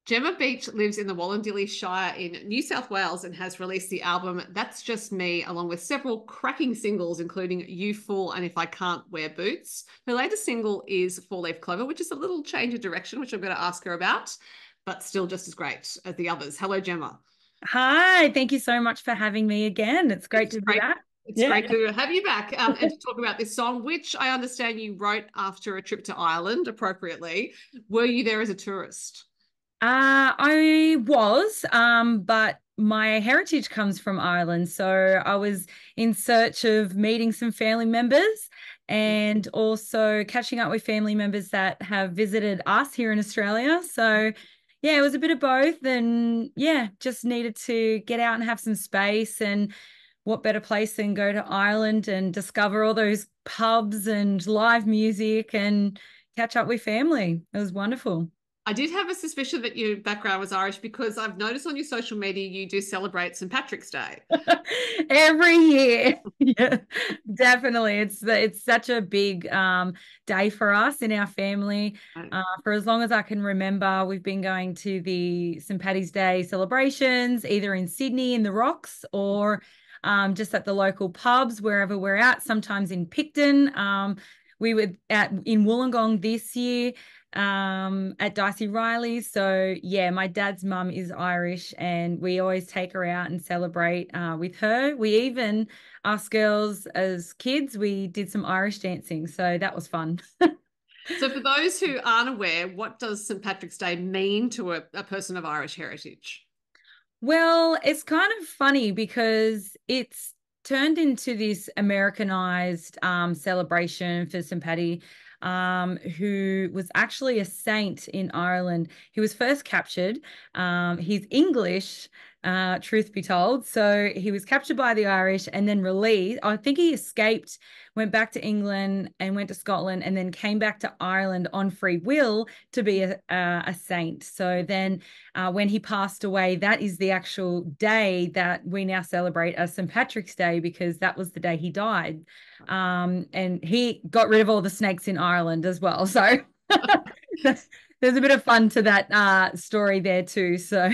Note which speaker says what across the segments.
Speaker 1: Gemma Beach lives in the Wollondilly Shire in New South Wales and has released the album That's Just Me, along with several cracking singles, including You Fool and If I Can't Wear Boots. Her latest single is Four Leaf Clover, which is a little change of direction, which I'm going to ask her about, but still just as great as the others. Hello, Gemma.
Speaker 2: Hi, thank you so much for having me again. It's great
Speaker 1: It's
Speaker 2: to be
Speaker 1: great.
Speaker 2: back.
Speaker 1: It's
Speaker 2: Yeah.
Speaker 1: great to have you back and to talk about this song, which I understand you wrote after a trip to Ireland, appropriately. Were you there as a tourist?
Speaker 2: I was, but my heritage comes from Ireland. So I was in search of meeting some family members and also catching up with family members that have visited us here in Australia. So yeah, it was a bit of both. And yeah, just needed to get out and have some space. And what better place than go to Ireland and discover all those pubs and live music and catch up with family. It was wonderful.
Speaker 1: I did have a suspicion that your background was Irish because I've noticed on your social media you do celebrate St. Patrick's Day.
Speaker 2: Every year. Yeah, definitely. It's such a big day for us in our family. For as long as I can remember, we've been going to the St. Paddy's Day celebrations, either in Sydney in the Rocks or just at the local pubs, wherever we're at, sometimes in Picton. We were at in Wollongong this year at Dicey Riley's. So yeah, my dad's mum is Irish and we always take her out and celebrate with her. We even, us girls as kids, we did some Irish dancing. So that was fun.
Speaker 1: So, for those who aren't aware, what does St. Patrick's Day mean to a person of Irish heritage?
Speaker 2: Well, it's kind of funny because it's turned into this Americanized celebration for St. Paddy, who was actually a saint in Ireland. He was first captured. He's English, truth be told. So he was captured by the Irish and then released. I think he escaped, went back to England and went to Scotland and then came back to Ireland on free will to be a saint. So then when he passed away, that is the actual day that we now celebrate as St. Patrick's Day because that was the day he died. And he got rid of all the snakes in Ireland as well. So there's a bit of fun to that story there too. So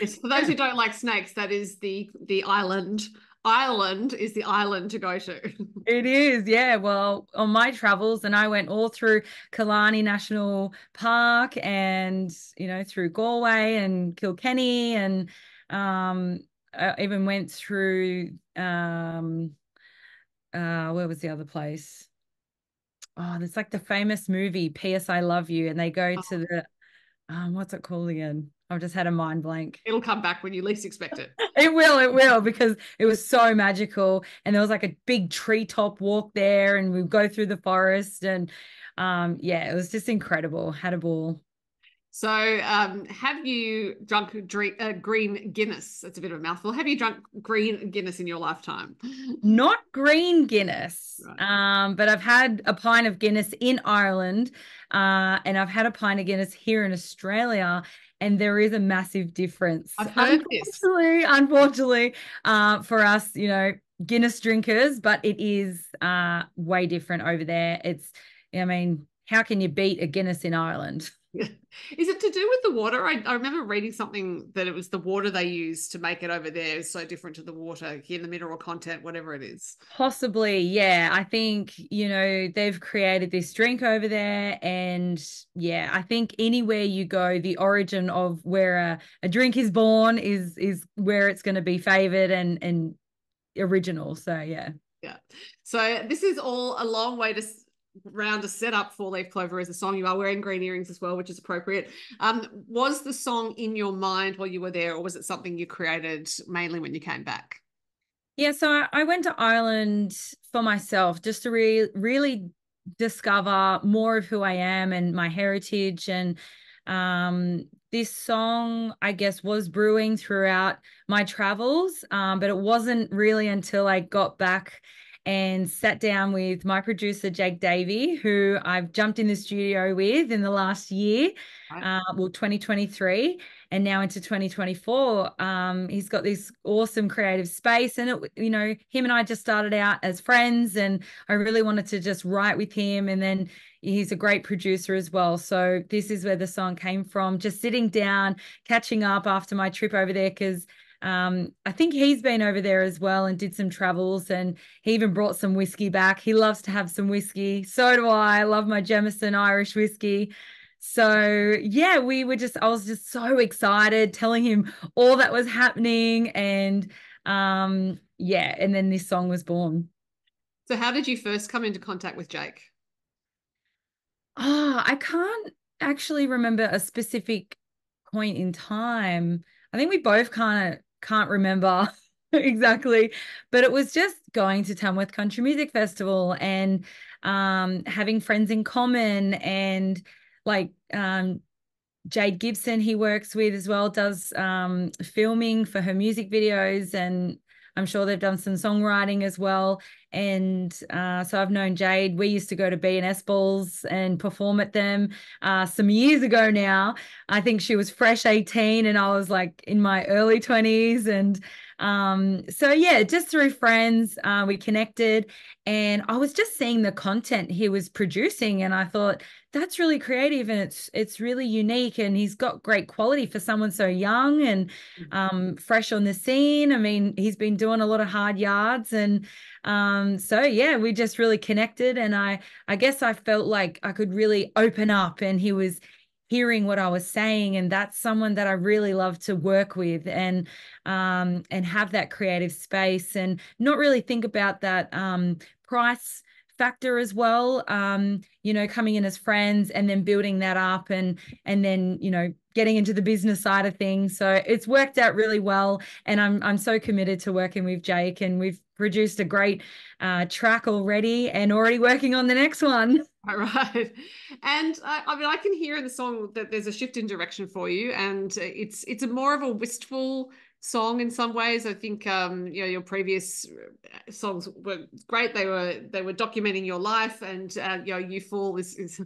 Speaker 1: Yes, for those who don't like snakes, that is the island. Ireland is the island to go to.
Speaker 2: it is, yeah. Well, on my travels, and I went all through Killarney National Park and, through Galway and Kilkenny and I even went through where was the other place? Oh, it's like the famous movie P.S. I Love You, and they go to the what's it called again? I've just had a mind blank.
Speaker 1: It'll come back when you least expect it.
Speaker 2: It will, because it was so magical. And there was like a big treetop walk there, and we go through the forest. And yeah, it was just incredible. Had a ball.
Speaker 1: So, have you green Guinness? That's a bit of a mouthful. Have you drunk green Guinness in your lifetime?
Speaker 2: Not green Guinness,
Speaker 1: Right.
Speaker 2: but I've had a pint of Guinness in Ireland, and I've had a pint of Guinness here in Australia, and there is a massive difference.
Speaker 1: I've heard this.
Speaker 2: Unfortunately, for us, Guinness drinkers, but it is way different over there. I mean, how can you beat a Guinness in Ireland?
Speaker 1: Is it to do with the water? I remember reading something that it was the water they use to make it over there is so different to the water here, the mineral content, whatever it is.
Speaker 2: Possibly, yeah. I think, they've created this drink over there. And yeah, I think anywhere you go, the origin of where a drink is born is where it's going to be favored and original. So yeah.
Speaker 1: Yeah. So this is all a long way to round to set up Four Leaf Clover as a song. You are wearing green earrings as well, which is appropriate. Was the song in your mind while you were there, or was it something you created mainly when you came back?
Speaker 2: Yeah, so I went to Ireland for myself just to really discover more of who I am and my heritage. And this song, I guess, was brewing throughout my travels, but it wasn't really until I got back and sat down with my producer, Jake Davey, who I've jumped in the studio with in the last year,
Speaker 1: Right.
Speaker 2: 2023, and now into 2024. He's got this awesome creative space, and him and I just started out as friends, and I really wanted to just write with him. And then he's a great producer as well. So this is where the song came from, just sitting down, catching up after my trip over there, because I think he's been over there as well and did some travels, and he even brought some whiskey back. He loves to have some whiskey. So do I. I love my Jameson Irish whiskey. So yeah, I was just so excited telling him all that was happening. And yeah, and then this song was born.
Speaker 1: So how did you first come into contact with Jake?
Speaker 2: Oh, I can't actually remember a specific point in time. I think we both kind of can't remember exactly, but it was just going to Tamworth Country Music Festival and having friends in common, and like Jade Gibson, he works with as well, does filming for her music videos, and I'm sure they've done some songwriting as well. And so I've known Jade. We used to go to B&S balls and perform at them some years ago now. I think she was fresh 18 and I was like in my early 20s. And so, yeah, just through friends, we connected, and I was just seeing the content he was producing, and I thought, that's really creative, and it's really unique, and he's got great quality for someone so young and fresh on the scene. I mean, he's been doing a lot of hard yards, and so yeah, we just really connected, and I guess I felt like I could really open up, and he was hearing what I was saying, and that's someone that I really love to work with, and have that creative space, and not really think about that price factor as well. Coming in as friends and then building that up, and then getting into the business side of things. So it's worked out really well, and I'm so committed to working with Jake, and we've produced a great track already, and already working on the next one.
Speaker 1: All right. And I mean, I can hear in the song that there's a shift in direction for you, and it's a more of a wistful song in some ways. I think your previous songs were great. They were documenting your life, and You Fool is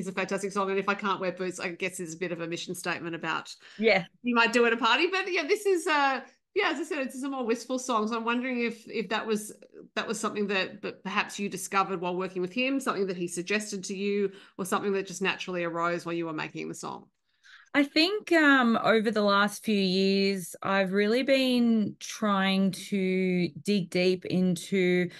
Speaker 1: a fantastic song. And If I Can't Wear Boots, I guess is a bit of a mission statement about
Speaker 2: Yeah.
Speaker 1: you might do at a party. But yeah, this is yeah, as I said, it's a more wistful song. So I'm wondering if that was something that perhaps you discovered while working with him, something that he suggested to you, or something that just naturally arose while you were making the song.
Speaker 2: I think over the last few years, I've really been trying to dig deep into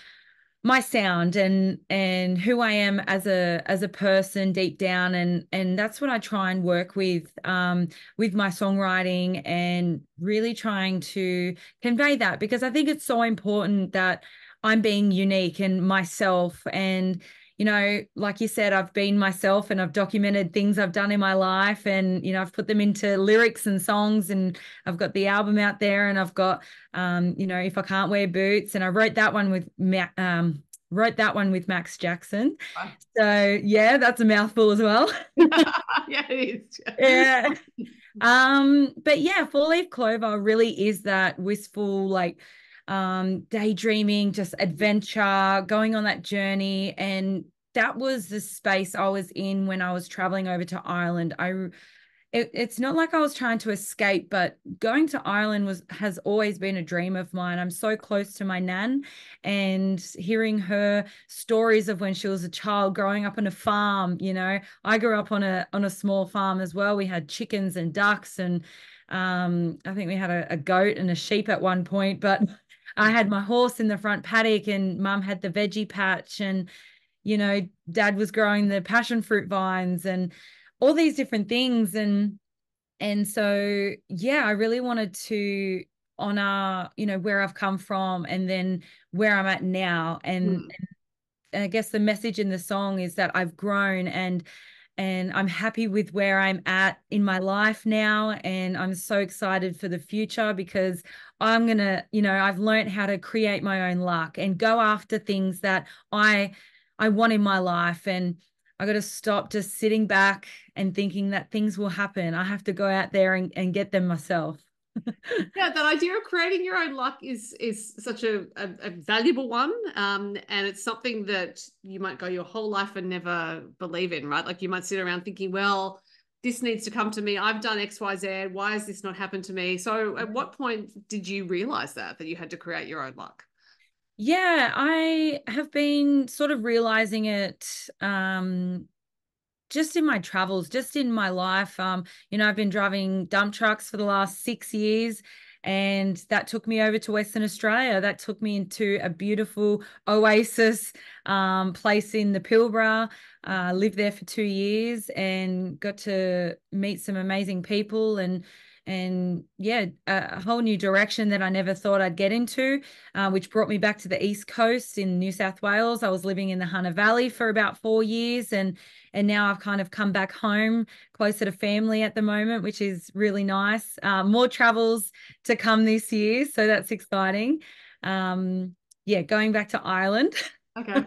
Speaker 2: my sound and who I am as a person deep down, and that's what I try and work with my songwriting, and really trying to convey that, because I think it's so important that I'm being unique and myself. And like you said, I've been myself, and I've documented things I've done in my life, and I've put them into lyrics and songs, and I've got the album out there, and I've got If I Can't Wear Boots, and I wrote that one with Max Jackson.
Speaker 1: Wow.
Speaker 2: So yeah, that's a mouthful as well.
Speaker 1: Yeah, it is.
Speaker 2: Yeah. But yeah, Four Leaf Clover really is that wistful, like daydreaming, just adventure, going on that journey. And that was the space I was in when I was traveling over to Ireland. It's not like I was trying to escape, but going to Ireland has always been a dream of mine. I'm so close to my nan, and hearing her stories of when she was a child growing up on a farm. I grew up on a small farm as well. We had chickens and ducks, and I think we had a goat and a sheep at one point, but I had my horse in the front paddock, and mum had the veggie patch, and dad was growing the passion fruit vines and all these different things. And so yeah, I really wanted to honor where I've come from, and then where I'm at now. And I guess the message in the song is that I've grown, and I'm happy with where I'm at in my life now, and I'm so excited for the future, because I'm gonna I've learned how to create my own luck and go after things that I want in my life. And I got to stop just sitting back and thinking that things will happen. I have to go out there and get them myself.
Speaker 1: Yeah, that idea of creating your own luck is such a valuable one. And it's something that you might go your whole life and never believe in, right? Like you might sit around thinking, well, this needs to come to me. I've done X, Y, Z. Why has this not happened to me? So at what point did you realize that you had to create your own luck?
Speaker 2: Yeah, I have been sort of realizing it just in my travels, just in my life. I've been driving dump trucks for the last 6 years, and that took me over to Western Australia. That took me into a beautiful oasis place in the Pilbara. Lived there for 2 years and got to meet some amazing people and yeah, a whole new direction that I never thought I'd get into, which brought me back to the East Coast in New South Wales. I was living in the Hunter Valley for about 4 years, and now I've kind of come back home closer to family at the moment, which is really nice. More travels to come this year, so that's exciting. Yeah, going back to Ireland.
Speaker 1: Okay.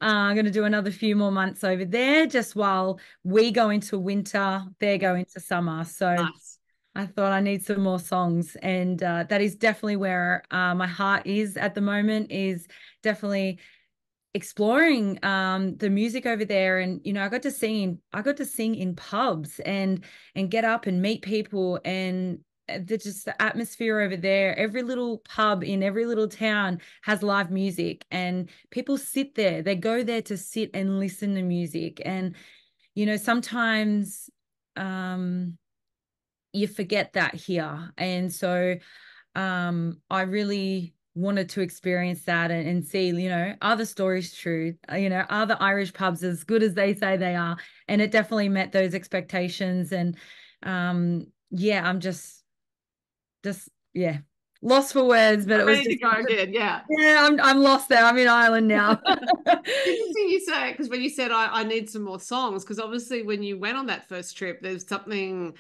Speaker 2: I'm going to do another few more months over there just while we go into winter, they're going to summer. So
Speaker 1: Nice.
Speaker 2: I thought I need some more songs, and that is definitely where my heart is at the moment. Is definitely exploring the music over there. And I got to sing in pubs and get up and meet people, and the atmosphere over there. Every little pub in every little town has live music, and people sit there. They go there to sit and listen to music. And sometimes you forget that here. And so I really wanted to experience that and see, are the stories true? Are the Irish pubs as good as they say they are? And it definitely met those expectations. And yeah, I'm just yeah, lost for words, but it was
Speaker 1: Ready to
Speaker 2: just
Speaker 1: go again. Yeah.
Speaker 2: yeah, I'm lost there. I'm in Ireland now.
Speaker 1: Interesting you say, because when you said I need some more songs, because obviously when you went on that first trip, there's something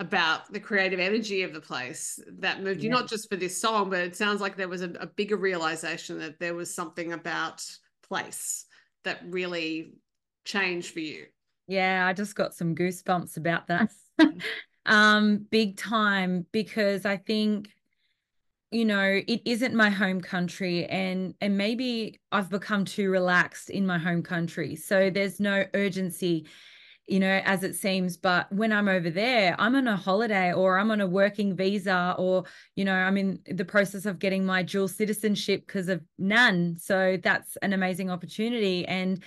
Speaker 1: about the creative energy of the place that moved you,
Speaker 2: Yeah.
Speaker 1: not just for this song, but it sounds like there was a bigger realization that there was something about place that really changed for you.
Speaker 2: Yeah, I just got some goosebumps about that. Big time, because I think it isn't my home country, and maybe I've become too relaxed in my home country. So there's no urgency, as it seems. But when I'm over there, I'm on a holiday or I'm on a working visa, or, I'm in the process of getting my dual citizenship because of NAN. So that's an amazing opportunity. And,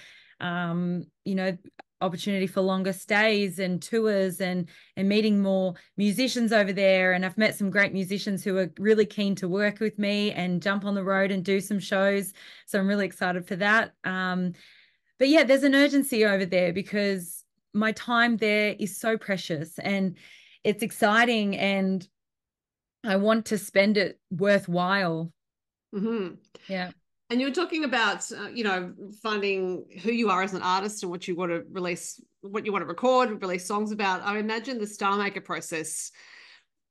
Speaker 2: opportunity for longer stays and tours and meeting more musicians over there. And I've met some great musicians who are really keen to work with me and jump on the road and do some shows. So I'm really excited for that. But yeah, there's an urgency over there because my time there is so precious and it's exciting, and I want to spend it worthwhile.
Speaker 1: Mm-hmm.
Speaker 2: Yeah.
Speaker 1: And you were talking about, finding who you are as an artist and what you want to release, what you want to record, release songs about. I imagine the Star Maker process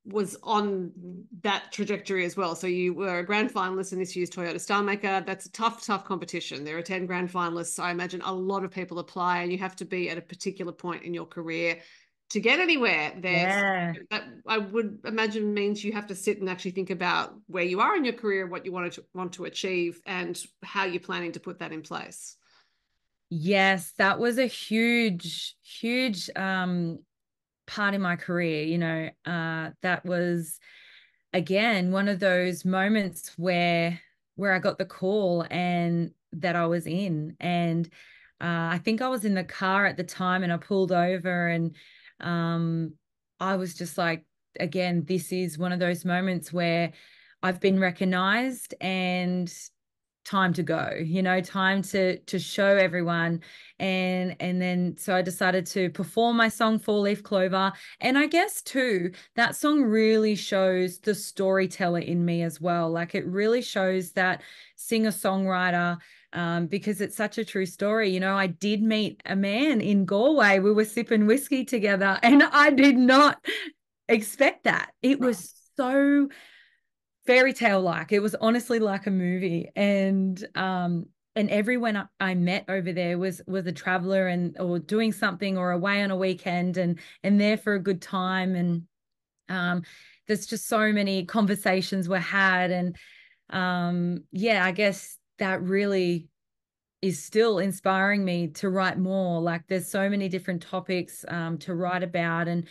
Speaker 1: was on that trajectory as well. So you were a grand finalist in this year's Toyota Star Maker. That's a tough, tough competition. There are 10 grand finalists. I imagine a lot of people apply, and you have to be at a particular point in your career to get anywhere there.
Speaker 2: Yeah.
Speaker 1: That I would imagine means you have to sit and actually think about where you are in your career, what you want to achieve, and how you're planning to put that in place.
Speaker 2: Yes, that was a huge, huge part in my career. That was again one of those moments where I got the call and that I was in. And I think I was in the car at the time, and I pulled over, and um, I was just like, again, this is one of those moments where I've been recognized and time to go, time to show everyone. And then so I decided to perform my song Four Leaf Clover. And I guess too, that song really shows the storyteller in me as well. Like it really shows that singer-songwriter, because it's such a true story. I did meet a man in Galway. We were sipping whiskey together, and I did not expect that. It was so fairy tale like. It was honestly like a movie. And everyone I met over there was a traveler and or doing something or away on a weekend and there for a good time. And there's just so many conversations were had. And yeah, I guess that really is still inspiring me to write more. Like there's so many different topics to write about. And,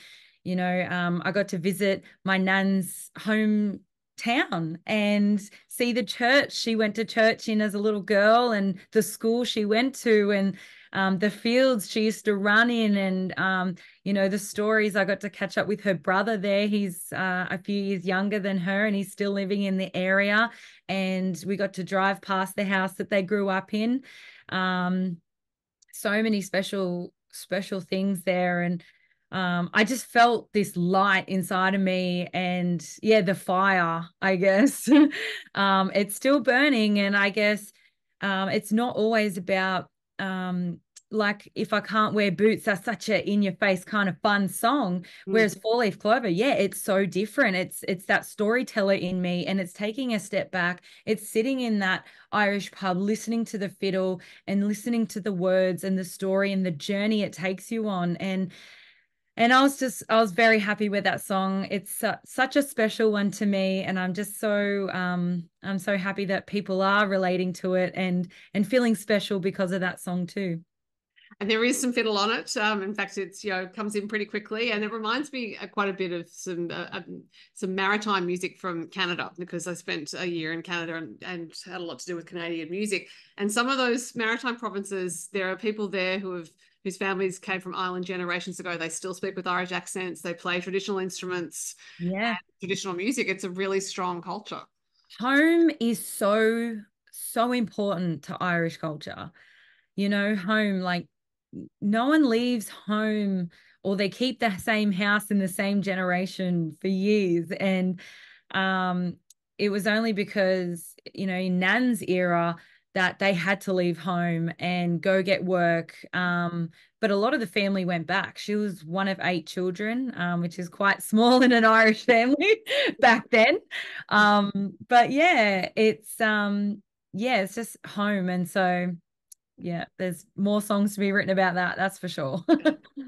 Speaker 2: I got to visit my nan's hometown and see the church she went to church in as a little girl, and the school she went to, and the fields she used to run in. And, the stories. I got to catch up with her brother there. He's a few years younger than her, and he's still living in the area. And we got to drive past the house that they grew up in. Um, so many special things there. And I just felt this light inside of me, and yeah, the fire, I guess. It's still burning. And I guess it's not always about like If I Can't Wear Boots. That's such a in your face kind of fun song.
Speaker 1: Mm.
Speaker 2: Whereas Four Leaf Clover, yeah, it's so different. It's that storyteller in me, and it's taking a step back. It's sitting in that Irish pub, listening to the fiddle and listening to the words and the story and the journey it takes you on. And I was very happy with that song. It's such a special one to me, and I'm so happy that people are relating to it and feeling special because of that song too.
Speaker 1: And there is some fiddle on it. In fact, it's comes in pretty quickly, and it reminds me quite a bit of some maritime music from Canada, because I spent a year in Canada and had a lot to do with Canadian music. And some of those maritime provinces, there are people there whose families came from Ireland generations ago. They still speak with Irish accents. They play traditional instruments,
Speaker 2: Yeah.
Speaker 1: traditional music. It's a really strong culture.
Speaker 2: Home is so important to Irish culture. Home, like no one leaves home, or they keep the same house in the same generation for years. And um it was only because, in Nan's era, that they had to leave home and go get work. But a lot of the family went back. She was one of 8 children, which is quite small in an Irish family back then. But yeah, it's just home. And so yeah, there's more songs to be written about that. That's for sure.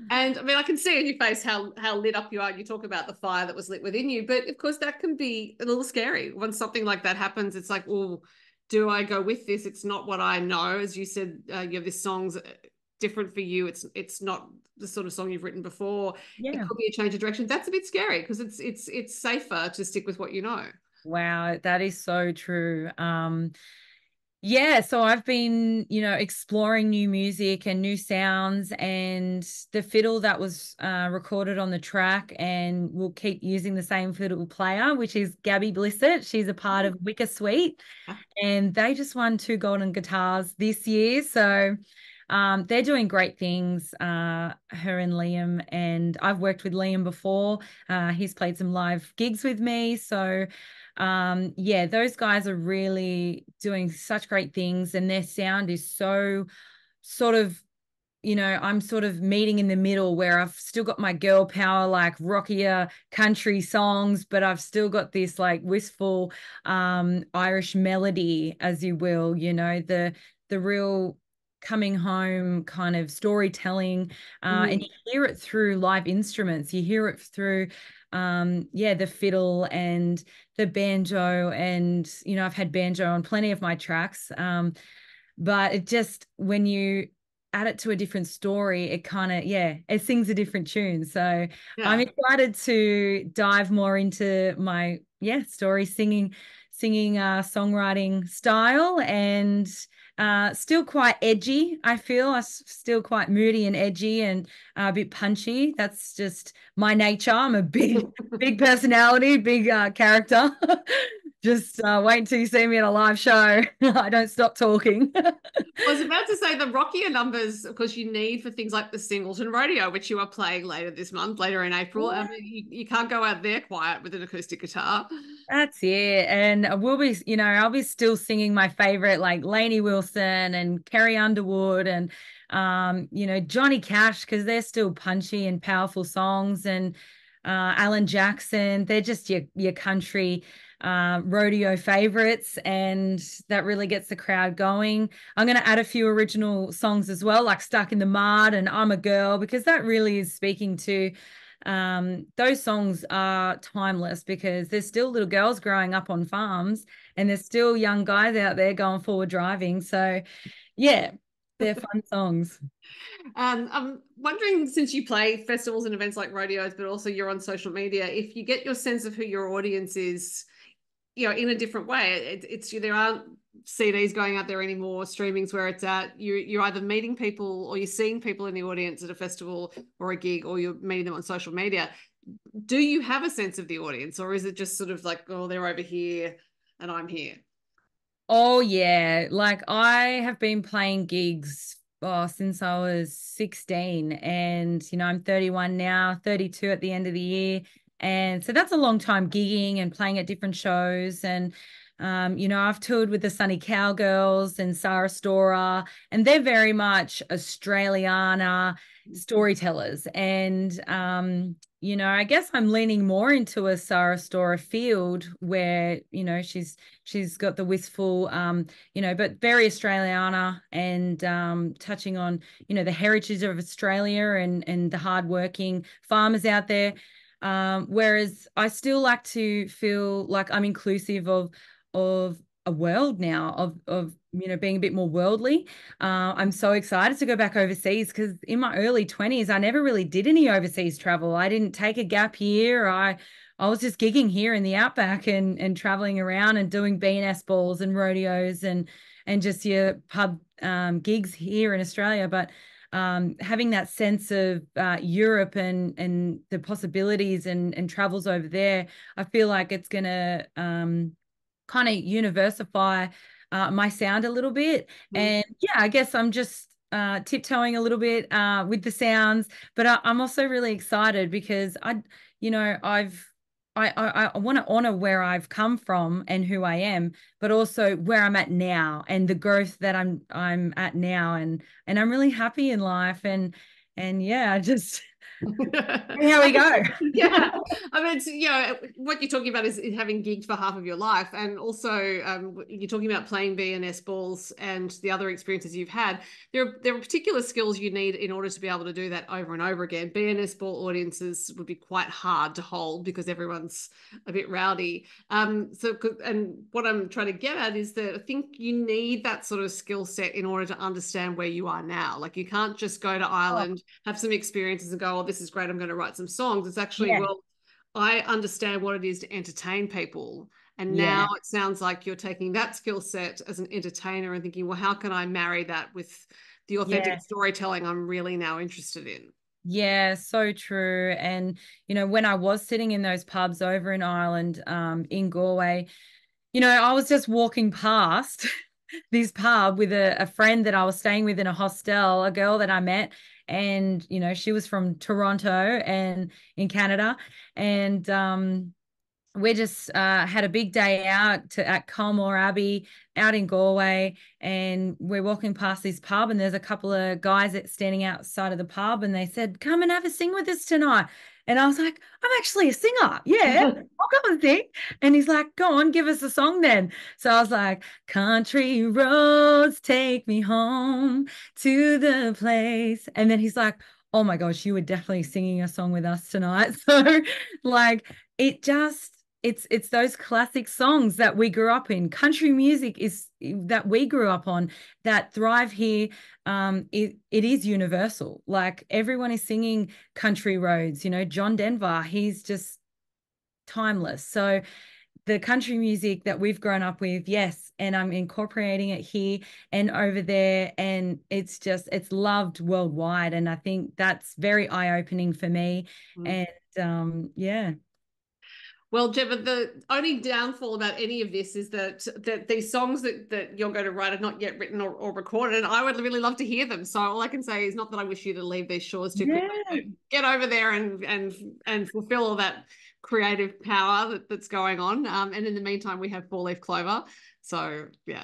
Speaker 1: And I mean, I can see in your face how lit up you are. You talk about the fire that was lit within you, but of course that can be a little scary when something like that happens. It's like, oh, do I go with this? It's not what I know. As you said, you have this song's different for you. It's not the sort of song you've written before. It
Speaker 2: Yeah.
Speaker 1: could be a change of direction. That's a bit scary, because it's safer to stick with what you know.
Speaker 2: Wow, that is so true. Yeah, so I've been, exploring new music and new sounds, and the fiddle that was recorded on the track, and we'll keep using the same fiddle player, which is Gabby Blissett. She's a part of Wicker Sweet, and they just won 2 golden guitars this year. So they're doing great things, her and Liam. And I've worked with Liam before. He's played some live gigs with me. So yeah, those guys are really doing such great things, and their sound is so sort of, I'm sort of meeting in the middle, where I've still got my girl power, like rockier country songs, but I've still got this like wistful Irish melody, as you will, the real coming home kind of storytelling. And you hear it through live instruments. You hear it through the fiddle and the banjo. And I've had banjo on plenty of my tracks. But it just, when you add it to a different story, it kind of, it sings a different tune. So I'm
Speaker 1: Yeah.
Speaker 2: excited to dive more into my story singing songwriting style. And still quite edgy. I feel I'm still quite moody and edgy, and a bit punchy. That's just my nature. I'm a big personality, big character. Just wait until you see me at a live show. I don't stop talking.
Speaker 1: I was about to say the rockier numbers, of course, you need for things like the Singleton Rodeo, which you are playing later this month, later in April. I mean, you can't go out there quiet with an acoustic guitar.
Speaker 2: That's it. And we'll be, I'll be still singing my favorite, like Lainey Wilson and Carrie Underwood and, Johnny Cash, because they're still punchy and powerful songs. And Alan Jackson, they're just your country rodeo favorites. And that really gets the crowd going. I'm going to add a few original songs as well, like Stuck in the Mud and I'm a Girl, because that really is speaking to those songs are timeless because there's still little girls growing up on farms and there's still young guys out there going forward driving. So yeah, they're fun songs.
Speaker 1: I'm wondering, since you play festivals and events like rodeos, but also you're on social media, if you get your sense of who your audience is, in a different way. It's there aren't CDs going out there anymore, streaming's where it's at. You're either meeting people or you're seeing people in the audience at a festival or a gig, or you're meeting them on social media. Do you have a sense of the audience, or is it just sort of like, oh, they're over here and I'm here?
Speaker 2: Oh yeah, like I have been playing gigs since I was 16, and I'm 31 now, 32 at the end of the year. And so that's a long time gigging and playing at different shows. And I've toured with the Sunny Cowgirls and Sarah Storer, and they're very much Australiana storytellers. And I guess I'm leaning more into a Sarah Storer field where, she's got the wistful, but very Australiana, and touching on, the heritage of Australia and the hardworking farmers out there. Whereas I still like to feel like I'm inclusive of a world now of being a bit more worldly. I'm so excited to go back overseas because in my early 20s I never really did any overseas travel. I didn't take a gap year. I was just gigging here in the outback and traveling around and doing B&S balls and rodeos and just your pub gigs here in Australia. But having that sense of Europe and the possibilities and travels over there, I feel like it's going to kind of universify my sound a little bit. And yeah, I guess I'm just tiptoeing a little bit with the sounds, but I'm also really excited because I want to honor where I've come from and who I am, but also where I'm at now and the growth that I'm at now, and I'm really happy in life, and yeah, I just here we go.
Speaker 1: Yeah, I mean, what you're talking about is having gigged for half of your life, and also you're talking about playing B&S balls and the other experiences you've had. There are particular skills you need in order to be able to do that over and over again. B&S ball audiences would be quite hard to hold because everyone's a bit rowdy. And what I'm trying to get at is that I think you need that sort of skill set in order to understand where you are now. Like, you can't just go to Ireland, have some experiences and go, oh, this is great, I'm going to write some songs. It's actually,
Speaker 2: Yeah.
Speaker 1: well, I understand what it is to entertain people. And
Speaker 2: Yeah.
Speaker 1: now it sounds like you're taking that skill set as an entertainer and thinking, well, how can I marry that with the authentic storytelling I'm really now interested in?
Speaker 2: Yeah, so true. And, when I was sitting in those pubs over in Ireland, in Galway, I was just walking past this pub with a friend that I was staying with in a hostel, a girl that I met. And, she was from Toronto and in Canada. And we just had a big day out at Culmore Abbey out in Galway, and we're walking past this pub, and there's a couple of guys that's standing outside of the pub, and they said, come and have a sing with us tonight. And I was like, I'm actually a singer. Yeah, I'll come and sing. And he's like, go on, give us a song then. So I was like, country roads take me home to the place. And then he's like, oh my gosh, you were definitely singing a song with us tonight. So like, it's those classic songs that we grew up in. Country music is that we grew up on that thrive here. It is universal. Like, everyone is singing country roads. John Denver, he's just timeless. So the country music that we've grown up with, yes, and I'm incorporating it here and over there, and it's loved worldwide, and I think that's very eye-opening for me. And yeah.
Speaker 1: Well, Gemma, the only downfall about any of this is that these songs that you're going to write are not yet written or recorded, and I would really love to hear them. So all I can say is, not that I wish you to leave these shores too quickly, but get over there and fulfill all that creative power that's going on. And in the meantime, we have Four Leaf Clover. So yeah,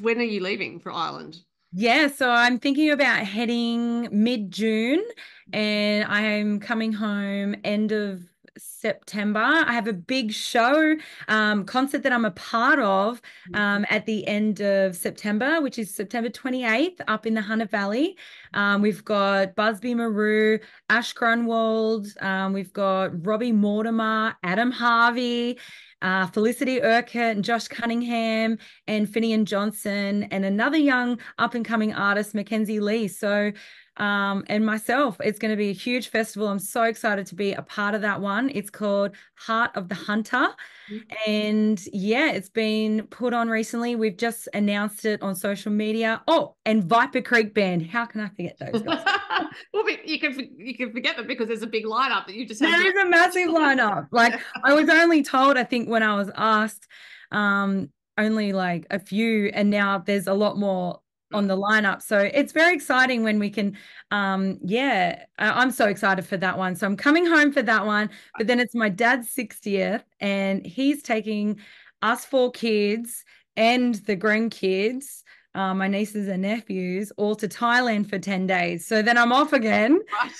Speaker 1: when are you leaving for Ireland?
Speaker 2: Yeah, so I'm thinking about heading mid-June, and I'm coming home end of September. I have a big show concert that I'm a part of at the end of September, which is September 28th up in the Hunter Valley. We've got Busby Maru, Ash Grunwald, we've got Robbie Mortimer, Adam Harvey, Felicity Urquhart and Josh Cunningham and Finian Johnson and another young up-and-coming artist, Mackenzie Lee. So and myself. It's going to be a huge festival. I'm so excited to be a part of that one. It's called Heart of the Hunter. And yeah, it's been put on recently. We've just announced it on social media. Oh, and Viper Creek Band. How can I forget those guys?
Speaker 1: Well, you can forget them because there's a big lineup that you just have.
Speaker 2: There is a massive lineup. Like I was only told, I think when I was asked, only like a few, and now there's a lot more on the lineup. So it's very exciting when we can, I'm so excited for that one. So I'm coming home for that one, but then it's my dad's 60th and he's taking us 4 kids and the grandkids, my nieces and nephews, all to Thailand for 10 days. So then I'm off again.
Speaker 1: Right.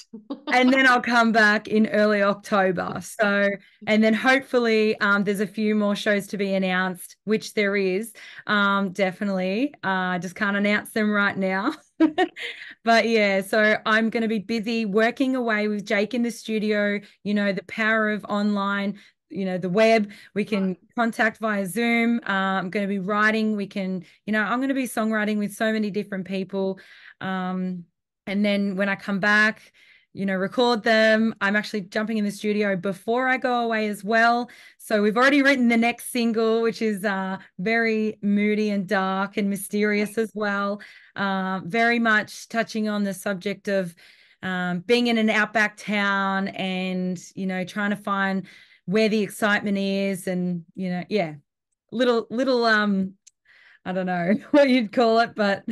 Speaker 2: And then I'll come back in early October. So, and then hopefully there's a few more shows to be announced, which there is, definitely. Just can't announce them right now. But yeah, so I'm going to be busy working away with Jake in the studio, the power of online, the web. We can contact via Zoom. I'm going to be writing. I'm going to be songwriting with so many different people. And then when I come back, record them. I'm actually jumping in the studio before I go away as well. So we've already written the next single, which is very moody and dark and mysterious as well. Very much touching on the subject of being in an outback town and, trying to find where the excitement is and, little, I don't know what you'd call it, but...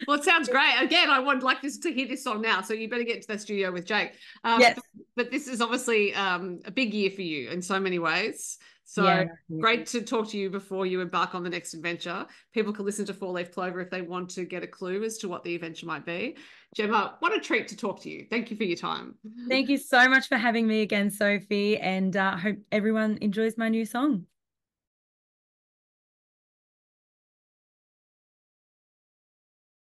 Speaker 1: Well, it sounds great. Again, I would like to hear this song now, so you better get to the studio with Jake.
Speaker 2: Yes.
Speaker 1: But this is obviously a big year for you in so many ways. So great to talk to you before you embark on the next adventure. People can listen to 4-Leaf Clover if they want to get a clue as to what the adventure might be. Gemma, what a treat to talk to you. Thank you for your time.
Speaker 2: Thank you so much for having me again, Sophie, and I hope everyone enjoys my new song.